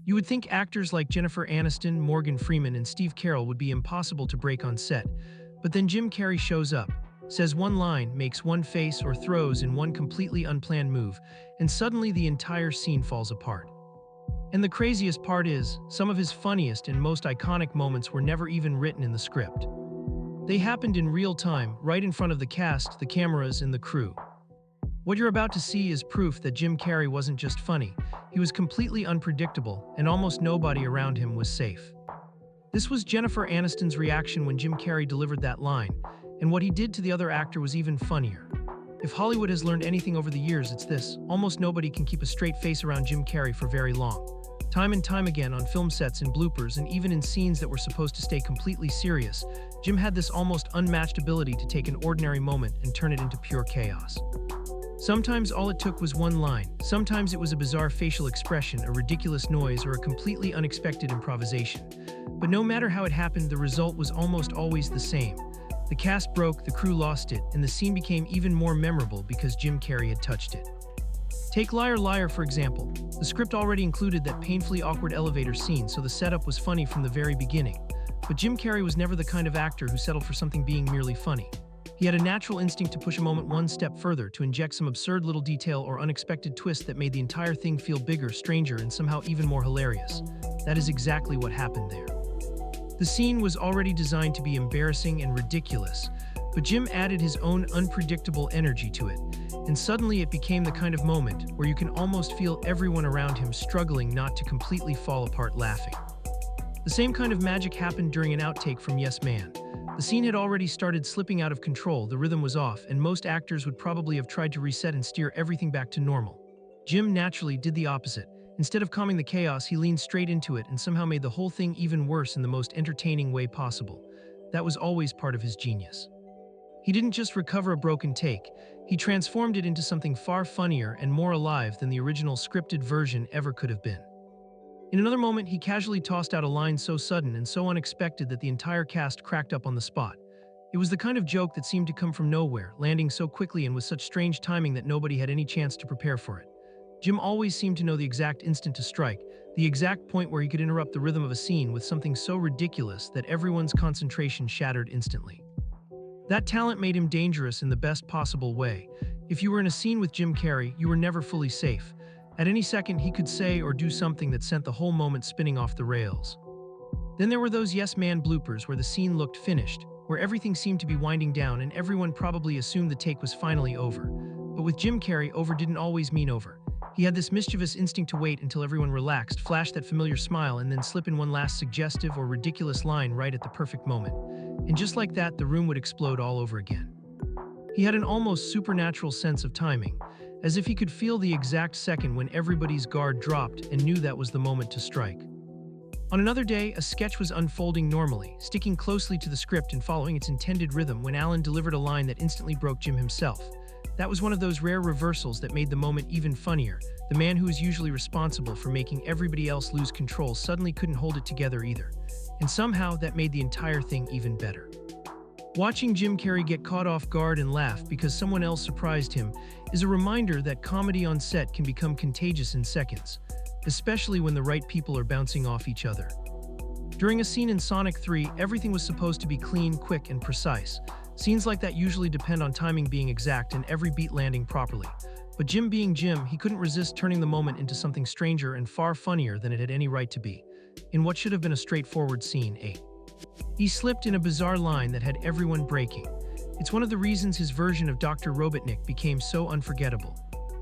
You would think actors like Jennifer Aniston, Morgan Freeman, and Steve Carell would be impossible to break on set, but then Jim Carrey shows up, says one line, makes one face, or throws in one completely unplanned move, and suddenly the entire scene falls apart. And the craziest part is, some of his funniest and most iconic moments were never even written in the script. They happened in real time, right in front of the cast, the cameras, and the crew. What you're about to see is proof that Jim Carrey wasn't just funny, he was completely unpredictable, and almost nobody around him was safe. This was Jennifer Aniston's reaction when Jim Carrey delivered that line, and what he did to the other actor was even funnier. If Hollywood has learned anything over the years, it's this: almost nobody can keep a straight face around Jim Carrey for very long. Time and time again on film sets and bloopers, and even in scenes that were supposed to stay completely serious, Jim had this almost unmatched ability to take an ordinary moment and turn it into pure chaos. Sometimes all it took was one line, sometimes it was a bizarre facial expression, a ridiculous noise, or a completely unexpected improvisation. But no matter how it happened, the result was almost always the same. The cast broke, the crew lost it, and the scene became even more memorable because Jim Carrey had touched it. Take Liar Liar, for example. The script already included that painfully awkward elevator scene, so the setup was funny from the very beginning. But Jim Carrey was never the kind of actor who settled for something being merely funny. He had a natural instinct to push a moment one step further, to inject some absurd little detail or unexpected twist that made the entire thing feel bigger, stranger, and somehow even more hilarious. That is exactly what happened there. The scene was already designed to be embarrassing and ridiculous, but Jim added his own unpredictable energy to it, and suddenly it became the kind of moment where you can almost feel everyone around him struggling not to completely fall apart laughing. The same kind of magic happened during an outtake from Yes Man. The scene had already started slipping out of control, the rhythm was off, and most actors would probably have tried to reset and steer everything back to normal. Jim naturally did the opposite. Instead of calming the chaos, he leaned straight into it and somehow made the whole thing even worse in the most entertaining way possible. That was always part of his genius. He didn't just recover a broken take, he transformed it into something far funnier and more alive than the original scripted version ever could have been. In another moment, he casually tossed out a line so sudden and so unexpected that the entire cast cracked up on the spot. It was the kind of joke that seemed to come from nowhere, landing so quickly and with such strange timing that nobody had any chance to prepare for it. Jim always seemed to know the exact instant to strike, the exact point where he could interrupt the rhythm of a scene with something so ridiculous that everyone's concentration shattered instantly. That talent made him dangerous in the best possible way. If you were in a scene with Jim Carrey, you were never fully safe. At any second, he could say or do something that sent the whole moment spinning off the rails. Then there were those Yes Man bloopers where the scene looked finished, where everything seemed to be winding down and everyone probably assumed the take was finally over. But with Jim Carrey, over didn't always mean over. He had this mischievous instinct to wait until everyone relaxed, flash that familiar smile, and then slip in one last suggestive or ridiculous line right at the perfect moment. And just like that, the room would explode all over again. He had an almost supernatural sense of timing, as if he could feel the exact second when everybody's guard dropped and knew that was the moment to strike. On another day, a sketch was unfolding normally, sticking closely to the script and following its intended rhythm, when Alan delivered a line that instantly broke Jim himself. That was one of those rare reversals that made the moment even funnier. The man who is usually responsible for making everybody else lose control suddenly couldn't hold it together either. And somehow that made the entire thing even better. Watching Jim Carrey get caught off guard and laugh because someone else surprised him is a reminder that comedy on set can become contagious in seconds, especially when the right people are bouncing off each other. During a scene in Sonic 3, everything was supposed to be clean, quick, and precise. Scenes like that usually depend on timing being exact and every beat landing properly. But Jim being Jim, he couldn't resist turning the moment into something stranger and far funnier than it had any right to be. In what should have been a straightforward scene, he slipped in a bizarre line that had everyone breaking. It's one of the reasons his version of Dr. Robotnik became so unforgettable.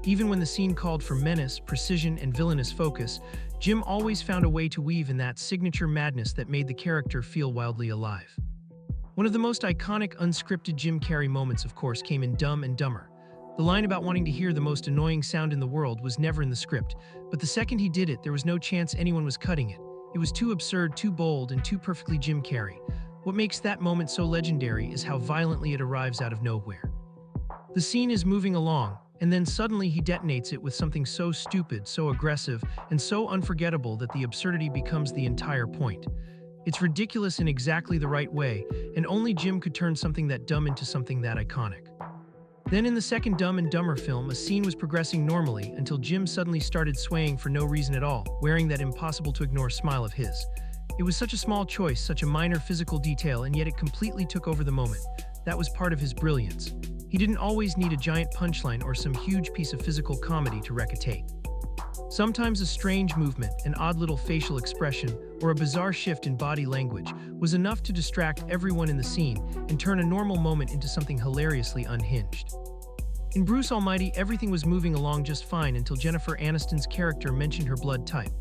Even when the scene called for menace, precision, and villainous focus, Jim always found a way to weave in that signature madness that made the character feel wildly alive. One of the most iconic unscripted Jim Carrey moments, of course, came in Dumb and Dumber. The line about wanting to hear the most annoying sound in the world was never in the script, but the second he did it, there was no chance anyone was cutting it. It was too absurd, too bold, and too perfectly Jim Carrey. What makes that moment so legendary is how violently it arrives out of nowhere. The scene is moving along, and then suddenly he detonates it with something so stupid, so aggressive, and so unforgettable that the absurdity becomes the entire point. It's ridiculous in exactly the right way, and only Jim could turn something that dumb into something that iconic. Then in the second Dumb and Dumber film, a scene was progressing normally until Jim suddenly started swaying for no reason at all, wearing that impossible-to-ignore smile of his. It was such a small choice, such a minor physical detail, and yet it completely took over the moment. That was part of his brilliance. He didn't always need a giant punchline or some huge piece of physical comedy to wreck a take. Sometimes a strange movement, an odd little facial expression, or a bizarre shift in body language was enough to distract everyone in the scene and turn a normal moment into something hilariously unhinged. In Bruce Almighty, everything was moving along just fine until Jennifer Aniston's character mentioned her blood type.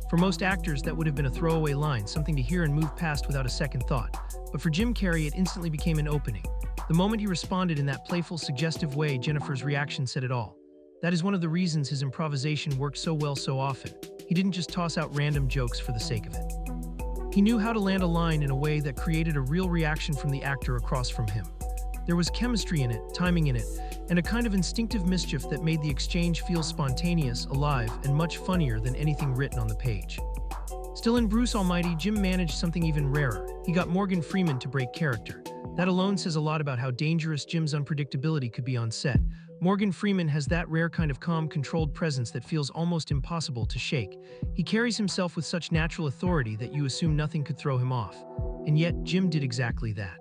For most actors, that would have been a throwaway line, something to hear and move past without a second thought. But for Jim Carrey, it instantly became an opening. The moment he responded in that playful, suggestive way, Jennifer's reaction said it all. That is one of the reasons his improvisation worked so well so often. He didn't just toss out random jokes for the sake of it. He knew how to land a line in a way that created a real reaction from the actor across from him. There was chemistry in it, timing in it, and a kind of instinctive mischief that made the exchange feel spontaneous, alive, and much funnier than anything written on the page. Still, in Bruce Almighty, Jim managed something even rarer. He got Morgan Freeman to break character. That alone says a lot about how dangerous Jim's unpredictability could be on set. Morgan Freeman has that rare kind of calm, controlled presence that feels almost impossible to shake. He carries himself with such natural authority that you assume nothing could throw him off. And yet, Jim did exactly that.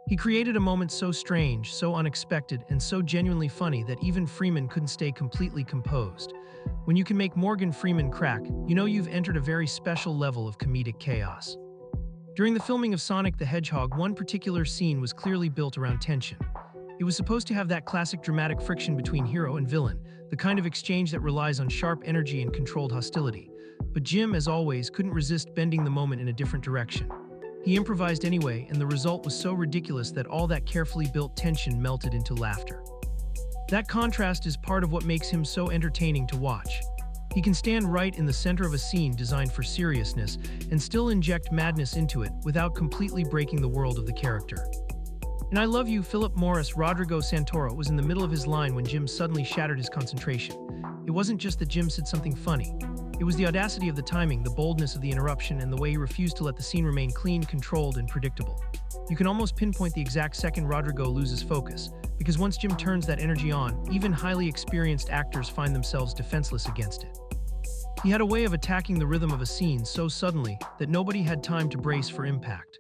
He created a moment so strange, so unexpected, and so genuinely funny that even Freeman couldn't stay completely composed. When you can make Morgan Freeman crack, you know you've entered a very special level of comedic chaos. During the filming of Sonic the Hedgehog, one particular scene was clearly built around tension. It was supposed to have that classic dramatic friction between hero and villain, the kind of exchange that relies on sharp energy and controlled hostility. But Jim, as always, couldn't resist bending the moment in a different direction. He improvised anyway, and the result was so ridiculous that all that carefully built tension melted into laughter. That contrast is part of what makes him so entertaining to watch. He can stand right in the center of a scene designed for seriousness and still inject madness into it without completely breaking the world of the character. In I Love You, Philip Morris Rodrigo Santoro was in the middle of his line when Jim suddenly shattered his concentration. It wasn't just that Jim said something funny. It was the audacity of the timing, the boldness of the interruption, and the way he refused to let the scene remain clean, controlled, and predictable. You can almost pinpoint the exact second Rodrigo loses focus, because once Jim turns that energy on, even highly experienced actors find themselves defenseless against it. He had a way of attacking the rhythm of a scene so suddenly that nobody had time to brace for impact.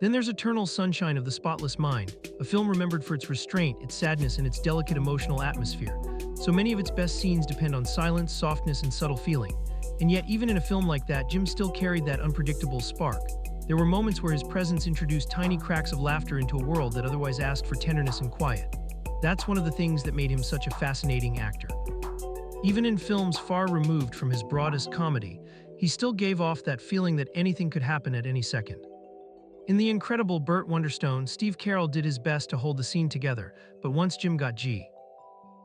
Then there's Eternal Sunshine of the Spotless Mind, a film remembered for its restraint, its sadness, and its delicate emotional atmosphere. So many of its best scenes depend on silence, softness, and subtle feeling. And yet, even in a film like that, Jim still carried that unpredictable spark. There were moments where his presence introduced tiny cracks of laughter into a world that otherwise asked for tenderness and quiet. That's one of the things that made him such a fascinating actor. Even in films far removed from his broadest comedy, he still gave off that feeling that anything could happen at any second. In The Incredible Burt Wonderstone, Steve Carell did his best to hold the scene together, but once Jim got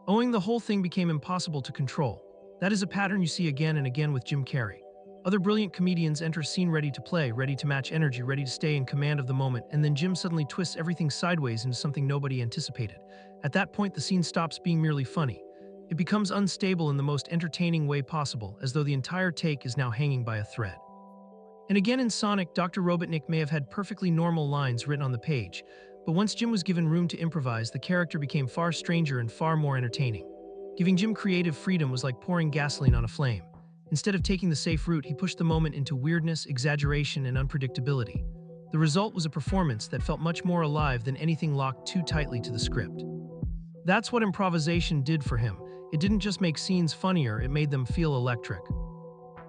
going, the whole thing became impossible to control. That is a pattern you see again and again with Jim Carrey. Other brilliant comedians enter a scene ready to play, ready to match energy, ready to stay in command of the moment, and then Jim suddenly twists everything sideways into something nobody anticipated. At that point, the scene stops being merely funny. It becomes unstable in the most entertaining way possible, as though the entire take is now hanging by a thread. And again in Sonic, Dr. Robotnik may have had perfectly normal lines written on the page, but once Jim was given room to improvise, the character became far stranger and far more entertaining. Giving Jim creative freedom was like pouring gasoline on a flame. Instead of taking the safe route, he pushed the moment into weirdness, exaggeration, and unpredictability. The result was a performance that felt much more alive than anything locked too tightly to the script. That's what improvisation did for him. It didn't just make scenes funnier, it made them feel electric.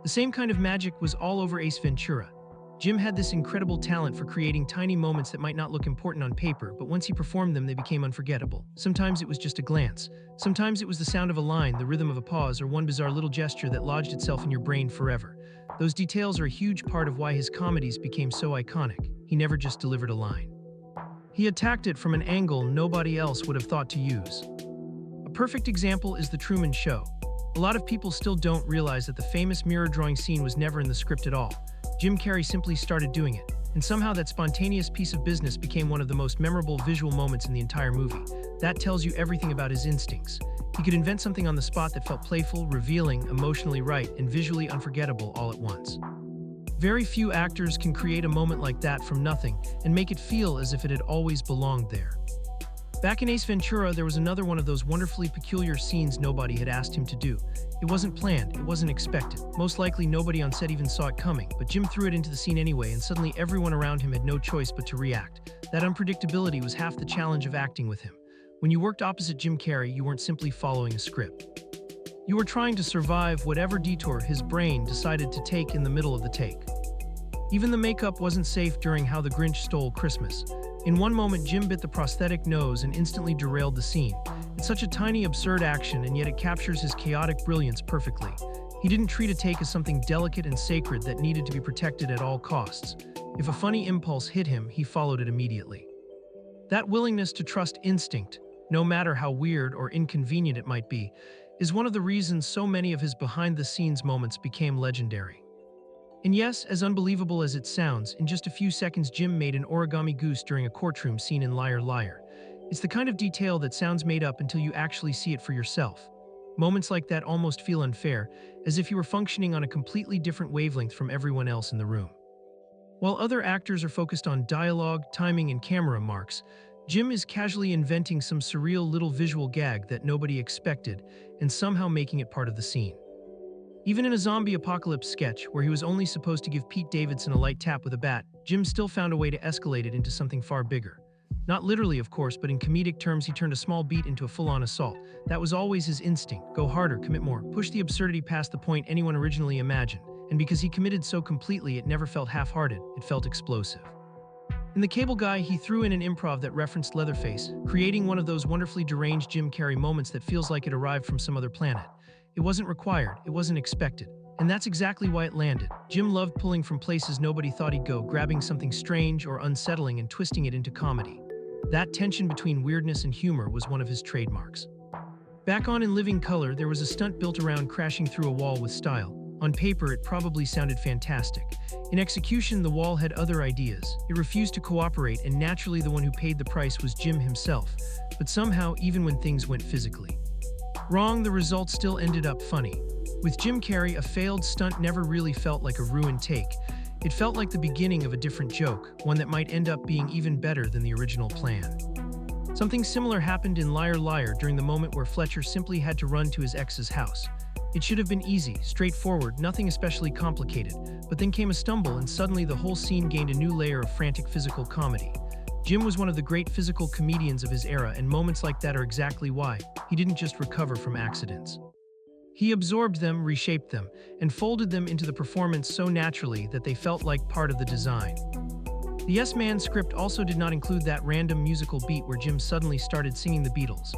The same kind of magic was all over Ace Ventura. Jim had this incredible talent for creating tiny moments that might not look important on paper, but once he performed them, they became unforgettable. Sometimes it was just a glance. Sometimes it was the sound of a line, the rhythm of a pause, or one bizarre little gesture that lodged itself in your brain forever. Those details are a huge part of why his comedies became so iconic. He never just delivered a line. He attacked it from an angle nobody else would have thought to use. A perfect example is The Truman Show. A lot of people still don't realize that the famous mirror drawing scene was never in the script at all. Jim Carrey simply started doing it, and somehow that spontaneous piece of business became one of the most memorable visual moments in the entire movie. That tells you everything about his instincts. He could invent something on the spot that felt playful, revealing, emotionally right, and visually unforgettable all at once. Very few actors can create a moment like that from nothing and make it feel as if it had always belonged there. Back in Ace Ventura, there was another one of those wonderfully peculiar scenes nobody had asked him to do. It wasn't planned, it wasn't expected. Most likely nobody on set even saw it coming, but Jim threw it into the scene anyway, and suddenly everyone around him had no choice but to react. That unpredictability was half the challenge of acting with him. When you worked opposite Jim Carrey, you weren't simply following a script. You were trying to survive whatever detour his brain decided to take in the middle of the take. Even the makeup wasn't safe during How the Grinch Stole Christmas. In one moment, Jim bit the prosthetic nose and instantly derailed the scene. It's such a tiny, absurd action, and yet it captures his chaotic brilliance perfectly. He didn't treat a take as something delicate and sacred that needed to be protected at all costs. If a funny impulse hit him, he followed it immediately. That willingness to trust instinct, no matter how weird or inconvenient it might be, is one of the reasons so many of his behind-the-scenes moments became legendary. And yes, as unbelievable as it sounds, in just a few seconds Jim made an origami goose during a courtroom scene in Liar Liar. It's the kind of detail that sounds made up until you actually see it for yourself. Moments like that almost feel unfair, as if you were functioning on a completely different wavelength from everyone else in the room. While other actors are focused on dialogue, timing, and camera marks, Jim is casually inventing some surreal little visual gag that nobody expected and somehow making it part of the scene. Even in a zombie apocalypse sketch, where he was only supposed to give Pete Davidson a light tap with a bat, Jim still found a way to escalate it into something far bigger. Not literally, of course, but in comedic terms, he turned a small beat into a full-on assault. That was always his instinct: go harder, commit more, push the absurdity past the point anyone originally imagined. And because he committed so completely, it never felt half-hearted, it felt explosive. In The Cable Guy, he threw in an improv that referenced Leatherface, creating one of those wonderfully deranged Jim Carrey moments that feels like it arrived from some other planet. It wasn't required, it wasn't expected. And that's exactly why it landed. Jim loved pulling from places nobody thought he'd go, grabbing something strange or unsettling and twisting it into comedy. That tension between weirdness and humor was one of his trademarks. Back on In Living Color, there was a stunt built around crashing through a wall with style. On paper, it probably sounded fantastic. In execution, the wall had other ideas. It refused to cooperate, and naturally the one who paid the price was Jim himself. But somehow, even when things went physically wrong, the result still ended up funny. With Jim Carrey, a failed stunt never really felt like a ruined take. It felt like the beginning of a different joke, one that might end up being even better than the original plan. Something similar happened in Liar Liar during the moment where Fletcher simply had to run to his ex's house. It should have been easy, straightforward, nothing especially complicated, but then came a stumble and suddenly the whole scene gained a new layer of frantic physical comedy. Jim was one of the great physical comedians of his era, and moments like that are exactly why. He didn't just recover from accidents. He absorbed them, reshaped them, and folded them into the performance so naturally that they felt like part of the design. The Yes Man script also did not include that random musical beat where Jim suddenly started singing the Beatles.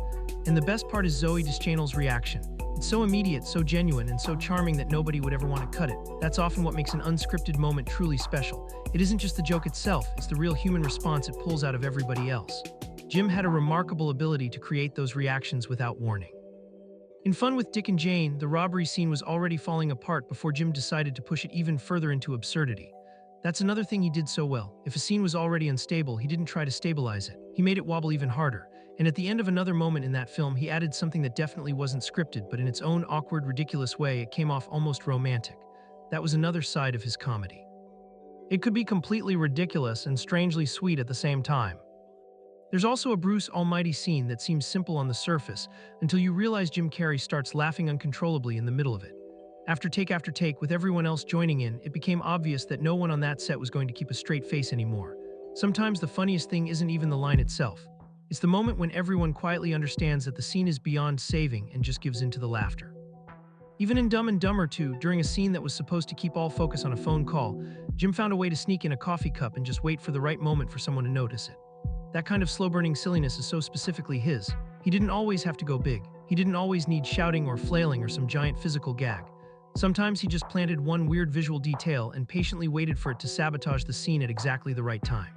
And the best part is Zooey Deschanel's reaction. It's so immediate, so genuine, and so charming that nobody would ever want to cut it. That's often what makes an unscripted moment truly special. It isn't just the joke itself, it's the real human response it pulls out of everybody else. Jim had a remarkable ability to create those reactions without warning. In Fun with Dick and Jane, the robbery scene was already falling apart before Jim decided to push it even further into absurdity. That's another thing he did so well. If a scene was already unstable, he didn't try to stabilize it. He made it wobble even harder. And at the end of another moment in that film, he added something that definitely wasn't scripted, but in its own awkward, ridiculous way, it came off almost romantic. That was another side of his comedy. It could be completely ridiculous and strangely sweet at the same time. There's also a Bruce Almighty scene that seems simple on the surface, until you realize Jim Carrey starts laughing uncontrollably in the middle of it. After take, with everyone else joining in, it became obvious that no one on that set was going to keep a straight face anymore. Sometimes the funniest thing isn't even the line itself. It's the moment when everyone quietly understands that the scene is beyond saving and just gives in to the laughter. Even in Dumb and Dumber 2, during a scene that was supposed to keep all focus on a phone call, Jim found a way to sneak in a coffee cup and just wait for the right moment for someone to notice it. That kind of slow-burning silliness is so specifically his. He didn't always have to go big. He didn't always need shouting or flailing or some giant physical gag. Sometimes he just planted one weird visual detail and patiently waited for it to sabotage the scene at exactly the right time.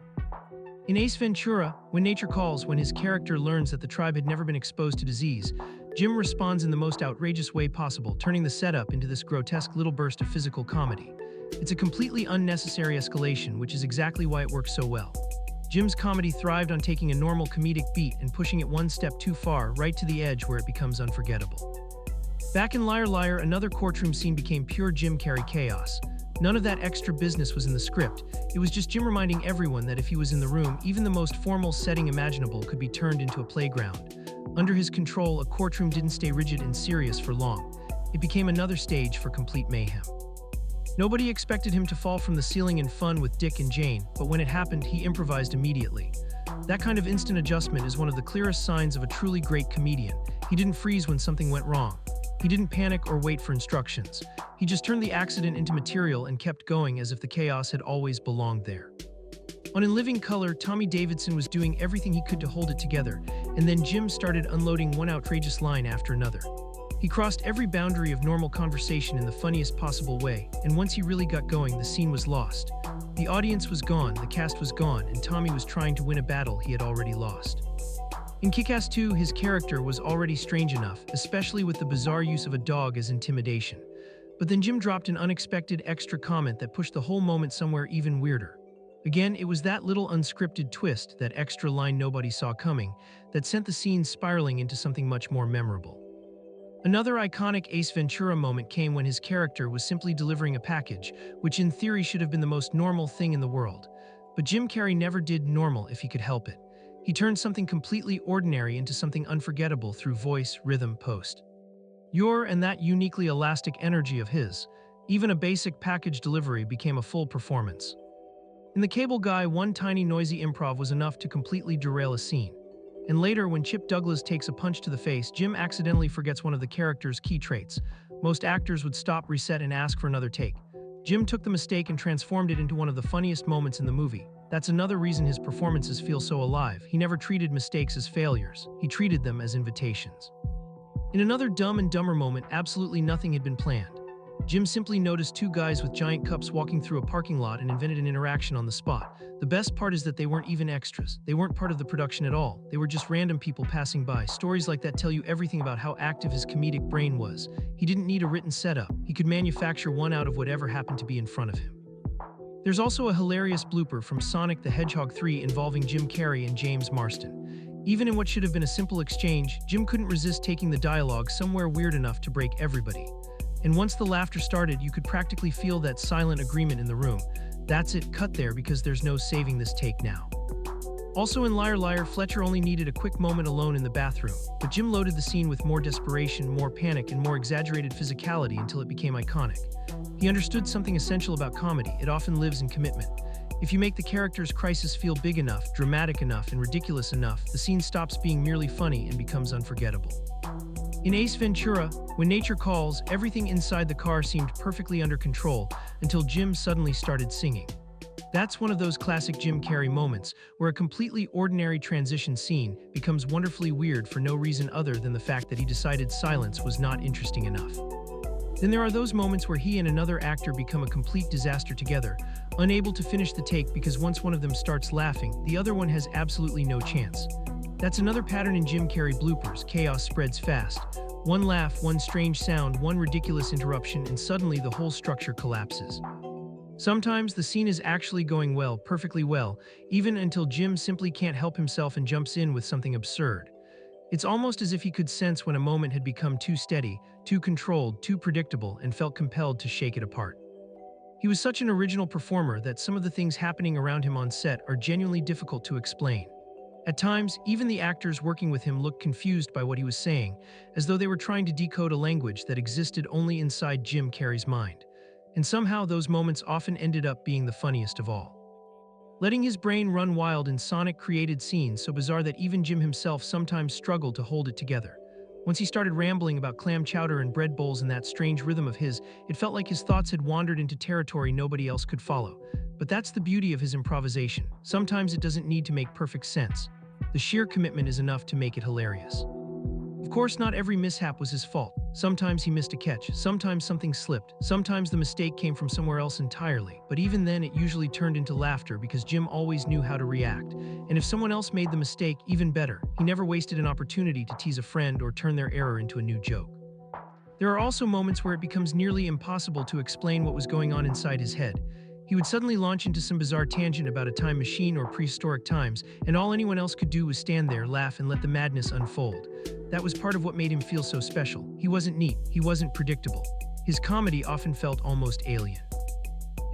In Ace Ventura, When Nature Calls, when his character learns that the tribe had never been exposed to disease, Jim responds in the most outrageous way possible, turning the setup into this grotesque little burst of physical comedy. It's a completely unnecessary escalation, which is exactly why it works so well. Jim's comedy thrived on taking a normal comedic beat and pushing it one step too far, right to the edge where it becomes unforgettable. Back in Liar Liar, another courtroom scene became pure Jim Carrey chaos. None of that extra business was in the script. It was just Jim reminding everyone that if he was in the room, even the most formal setting imaginable could be turned into a playground. Under his control, a courtroom didn't stay rigid and serious for long. It became another stage for complete mayhem. Nobody expected him to fall from the ceiling in fun with Dick and Jane, but when it happened, he improvised immediately. That kind of instant adjustment is one of the clearest signs of a truly great comedian. He didn't freeze when something went wrong. He didn't panic or wait for instructions. He just turned the accident into material and kept going as if the chaos had always belonged there. On In Living Color, Tommy Davidson was doing everything he could to hold it together, and then Jim started unloading one outrageous line after another. He crossed every boundary of normal conversation in the funniest possible way, and once he really got going, the scene was lost. The audience was gone, the cast was gone, and Tommy was trying to win a battle he had already lost. In Kick-Ass 2, his character was already strange enough, especially with the bizarre use of a dog as intimidation. But then Jim dropped an unexpected extra comment that pushed the whole moment somewhere even weirder. Again, it was that little unscripted twist, that extra line nobody saw coming, that sent the scene spiraling into something much more memorable. Another iconic Ace Ventura moment came when his character was simply delivering a package, which in theory should have been the most normal thing in the world. But Jim Carrey never did normal if he could help it. He turned something completely ordinary into something unforgettable through voice, rhythm, post. And that uniquely elastic energy of his. Even a basic package delivery became a full performance. In The Cable Guy, one tiny noisy improv was enough to completely derail a scene. And later, when Chip Douglas takes a punch to the face, Jim accidentally forgets one of the character's key traits. Most actors would stop, reset, and ask for another take. Jim took the mistake and transformed it into one of the funniest moments in the movie. That's another reason his performances feel so alive. He never treated mistakes as failures. He treated them as invitations. In another Dumb and Dumber moment, absolutely nothing had been planned. Jim simply noticed two guys with giant cups walking through a parking lot and invented an interaction on the spot. The best part is that they weren't even extras. They weren't part of the production at all. They were just random people passing by. Stories like that tell you everything about how active his comedic brain was. He didn't need a written setup. He could manufacture one out of whatever happened to be in front of him. There's also a hilarious blooper from Sonic the Hedgehog 3 involving Jim Carrey and James Marsden. Even in what should have been a simple exchange, Jim couldn't resist taking the dialogue somewhere weird enough to break everybody. And once the laughter started, you could practically feel that silent agreement in the room. That's it, cut there, because there's no saving this take now. Also in Liar Liar, Fletcher only needed a quick moment alone in the bathroom, but Jim loaded the scene with more desperation, more panic, and more exaggerated physicality until it became iconic. He understood something essential about comedy: it often lives in commitment. If you make the character's crisis feel big enough, dramatic enough, and ridiculous enough, the scene stops being merely funny and becomes unforgettable. In Ace Ventura, When Nature Calls, everything inside the car seemed perfectly under control until Jim suddenly started singing. That's one of those classic Jim Carrey moments where a completely ordinary transition scene becomes wonderfully weird for no reason other than the fact that he decided silence was not interesting enough. Then there are those moments where he and another actor become a complete disaster together, unable to finish the take because once one of them starts laughing, the other one has absolutely no chance. That's another pattern in Jim Carrey bloopers. Chaos spreads fast. One laugh, one strange sound, one ridiculous interruption, and suddenly the whole structure collapses. Sometimes the scene is actually going well, perfectly well, even until Jim simply can't help himself and jumps in with something absurd. It's almost as if he could sense when a moment had become too steady, too controlled, too predictable, and felt compelled to shake it apart. He was such an original performer that some of the things happening around him on set are genuinely difficult to explain. At times, even the actors working with him looked confused by what he was saying, as though they were trying to decode a language that existed only inside Jim Carrey's mind. And somehow those moments often ended up being the funniest of all. Letting his brain run wild in Sonic created scenes so bizarre that even Jim himself sometimes struggled to hold it together. Once he started rambling about clam chowder and bread bowls in that strange rhythm of his, it felt like his thoughts had wandered into territory nobody else could follow. But that's the beauty of his improvisation. Sometimes it doesn't need to make perfect sense. The sheer commitment is enough to make it hilarious. Of course, not every mishap was his fault. Sometimes he missed a catch, sometimes something slipped, sometimes the mistake came from somewhere else entirely, but even then it usually turned into laughter because Jim always knew how to react. And if someone else made the mistake, even better. He never wasted an opportunity to tease a friend or turn their error into a new joke. There are also moments where it becomes nearly impossible to explain what was going on inside his head. He would suddenly launch into some bizarre tangent about a time machine or prehistoric times, and all anyone else could do was stand there, laugh, and let the madness unfold. That was part of what made him feel so special. He wasn't neat, he wasn't predictable. His comedy often felt almost alien.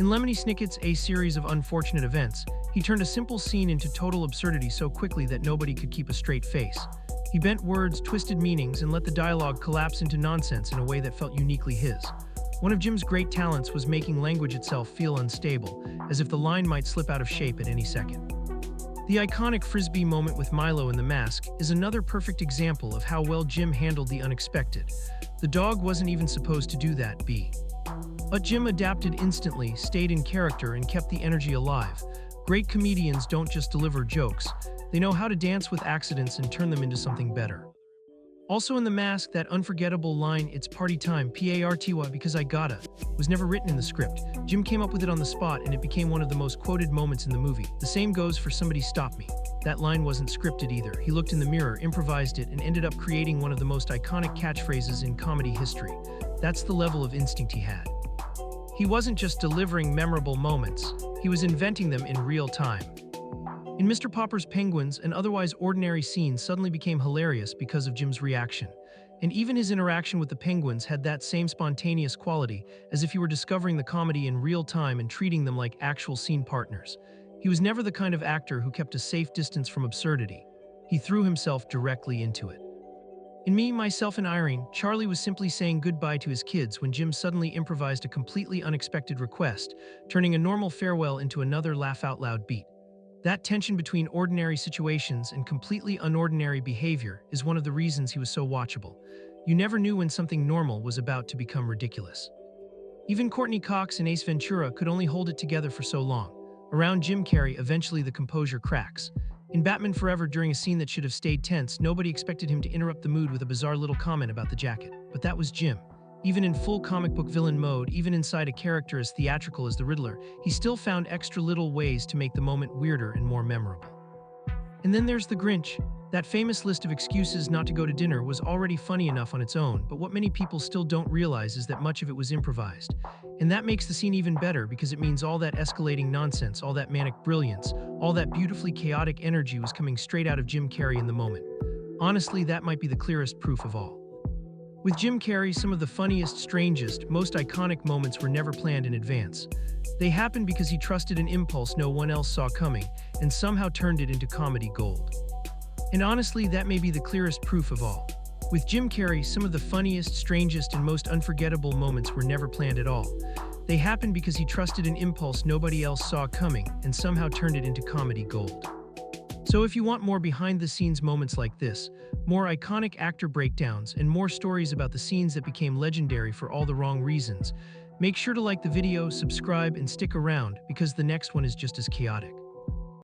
In Lemony Snicket's A Series of Unfortunate Events, he turned a simple scene into total absurdity so quickly that nobody could keep a straight face. He bent words, twisted meanings, and let the dialogue collapse into nonsense in a way that felt uniquely his. One of Jim's great talents was making language itself feel unstable, as if the line might slip out of shape at any second. The iconic Frisbee moment with Milo in The Mask is another perfect example of how well Jim handled the unexpected. The dog wasn't even supposed to do that, but Jim adapted instantly, stayed in character, and kept the energy alive. Great comedians don't just deliver jokes, they know how to dance with accidents and turn them into something better. Also in The Mask, that unforgettable line, "It's party time, party because I gotta," was never written in the script. Jim came up with it on the spot, and it became one of the most quoted moments in the movie. The same goes for "Somebody Stop Me." That line wasn't scripted either. He looked in the mirror, improvised it, and ended up creating one of the most iconic catchphrases in comedy history. That's the level of instinct he had. He wasn't just delivering memorable moments, he was inventing them in real time. In Mr. Popper's Penguins, an otherwise ordinary scene suddenly became hilarious because of Jim's reaction. And even his interaction with the penguins had that same spontaneous quality, as if he were discovering the comedy in real time and treating them like actual scene partners. He was never the kind of actor who kept a safe distance from absurdity. He threw himself directly into it. In Me, Myself, and Irene, Charlie was simply saying goodbye to his kids when Jim suddenly improvised a completely unexpected request, turning a normal farewell into another laugh-out-loud beat. That tension between ordinary situations and completely unordinary behavior is one of the reasons he was so watchable. You never knew when something normal was about to become ridiculous. Even Courtney Cox in Ace Ventura could only hold it together for so long. Around Jim Carrey, eventually the composure cracks. In Batman Forever, during a scene that should have stayed tense, nobody expected him to interrupt the mood with a bizarre little comment about the jacket. But that was Jim. Even in full comic book villain mode, even inside a character as theatrical as the Riddler, he still found extra little ways to make the moment weirder and more memorable. And then there's The Grinch. That famous list of excuses not to go to dinner was already funny enough on its own, but what many people still don't realize is that much of it was improvised. And that makes the scene even better because it means all that escalating nonsense, all that manic brilliance, all that beautifully chaotic energy was coming straight out of Jim Carrey in the moment. Honestly, that might be the clearest proof of all. With Jim Carrey, some of the funniest, strangest, most iconic moments were never planned in advance. They happened because he trusted an impulse no one else saw coming and somehow turned it into comedy gold. And honestly, that may be the clearest proof of all. With Jim Carrey, some of the funniest, strangest, and most unforgettable moments were never planned at all. They happened because he trusted an impulse nobody else saw coming and somehow turned it into comedy gold. So if you want more behind-the-scenes moments like this, more iconic actor breakdowns, and more stories about the scenes that became legendary for all the wrong reasons, make sure to like the video, subscribe, and stick around because the next one is just as chaotic.